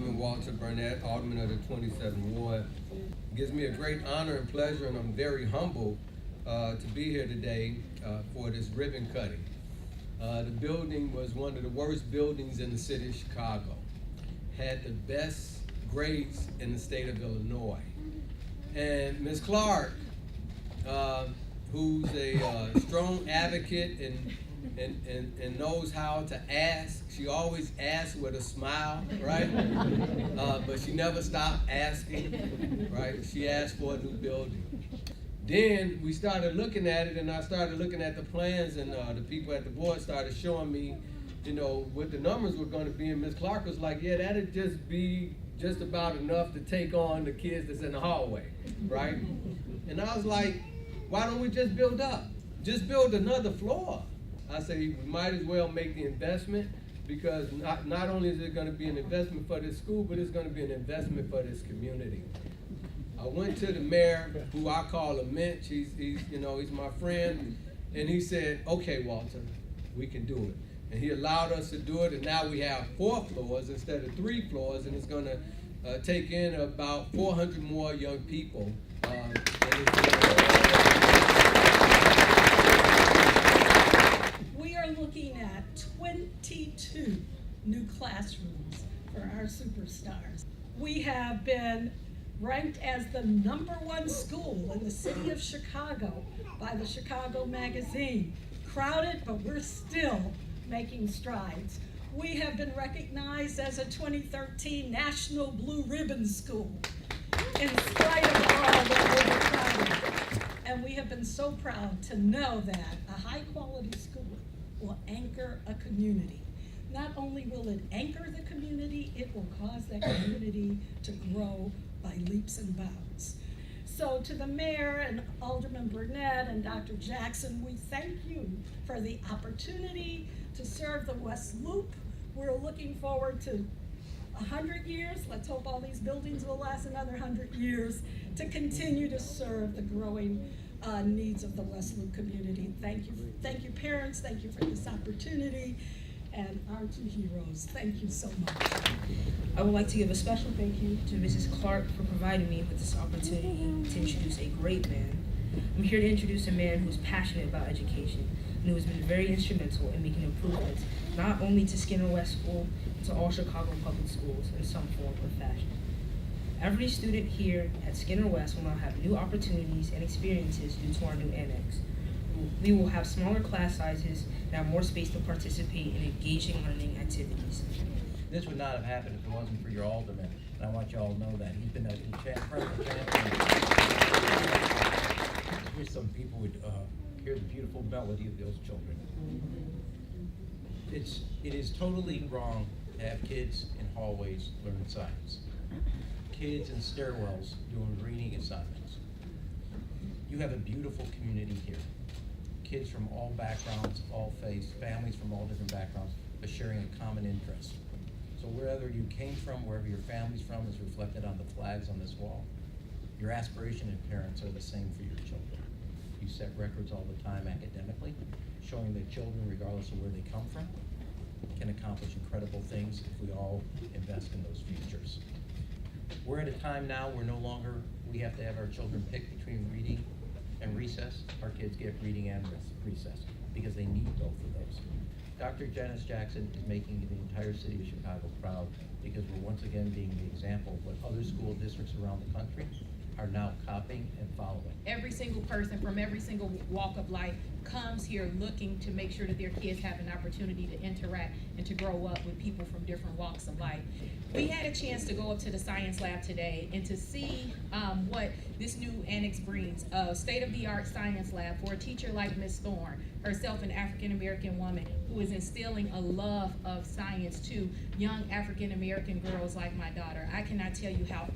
Alderman Walter Burnett, Alderman of the 27th Ward. It gives me a great honor and pleasure, and I'm very humbled to be here today for this ribbon cutting. The building was one of the worst buildings in the city of Chicago. Had the best grades in the state of Illinois. And Ms. Clark, who's a strong advocate and knows how to ask. She always asks with a smile, right? But she never stopped asking, right? She asked for a new building. Then we started looking at it, and I started looking at the plans, and the people at the board started showing me, you know, what the numbers were going to be. And Ms. Clark was like, yeah, that'd just be just about enough to take on the kids that's in the hallway, right? And I was like, why don't we just build up? Just build another floor. I say we might as well make the investment, because not only is it going to be an investment for this school, but it's going to be an investment for this community. I went to the mayor, who I call a mensch. He's my friend, and he said, okay, Walter, we can do it. And he allowed us to do it, and now we have 4 floors instead of 3 floors, and it's going to take in about 400 more young people. We are looking at 22 new classrooms for our superstars. We have been ranked as the #1 school in the city of Chicago by the Chicago Magazine. Crowded, but we're still making strides. We have been recognized as a 2013 National Blue Ribbon School, in spite of all the overcrowding. And we have been so proud to know that a high-quality school will anchor a community. Not only will it anchor the community, it will cause that community to grow by leaps and bounds. So to the mayor and Alderman Burnett and Dr. Jackson, we thank you for the opportunity to serve the West Loop. We're looking forward to 100 years. Let's hope all these buildings will last another 100 years to continue to serve the growing needs of the West Loop community. Thank you parents, thank you for this opportunity. And our 2 heroes, thank you so much. I would like to give a special thank you to Mrs. Clark for providing me with this opportunity to introduce a great man. I'm here to introduce a man who's passionate about education and who has been very instrumental in making improvements not only to Skinner West School, but to all Chicago public schools in some form or fashion. Every student here at Skinner West will now have new opportunities and experiences due to our new annex. We will have smaller class sizes and have more space to participate in engaging learning activities. This would not have happened if it wasn't for your alderman, and I want you all to know that. He's been an incredible champion. I wish some people would hear the beautiful melody of those children. It is totally wrong to have kids in hallways learning science. Kids in stairwells doing reading assignments. You have a beautiful community here. Kids from all backgrounds, all faiths, families from all different backgrounds, but sharing a common interest. So wherever you came from, wherever your family's from, is reflected on the flags on this wall. Your aspiration and parents are the same for your children. You set records all the time academically, showing that children, regardless of where they come from, can accomplish incredible things if we all invest in those futures. We're at a time now where no longer we have to have our children pick between reading and recess. Our kids get reading and recess because they need both of those. Dr. Janice Jackson is making the entire city of Chicago proud because we're once again being the example of what other school districts around the country are now copying and following. Every single person from every single walk of life comes here looking to make sure that their kids have an opportunity to interact and to grow up with people from different walks of life. We had a chance to go up to the science lab today and to see what this new annex brings, a state-of-the-art science lab for a teacher like Ms. Thorne, herself an African-American woman who is instilling a love of science to young African-American girls like my daughter. I cannot tell you how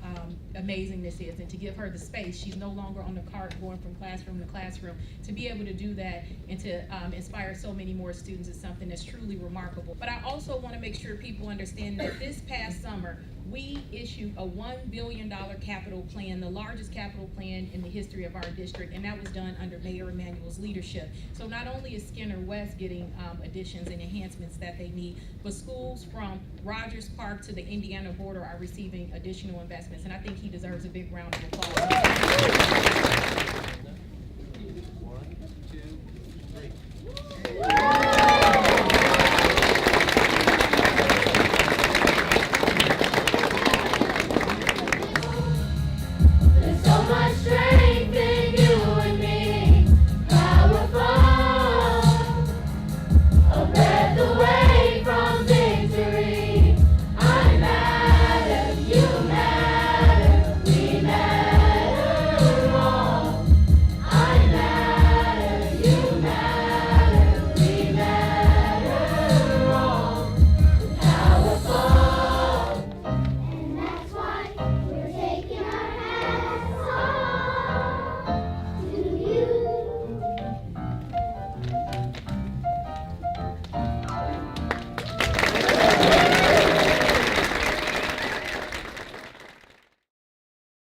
amazing this is, and to give her the space. She's no longer on the cart going from classroom to classroom. To be able to do that and to inspire so many more students is something that's truly remarkable. But I also want to make sure people understand that this past summer, we issued a $1 billion capital plan, the largest capital plan in the history of our district, and that was done under Mayor Emanuel's leadership. So not only is Skinner West getting additions and enhancements that they need, but schools from Rogers Park to the Indiana border are receiving additional investments, and I think he deserves a big round of applause.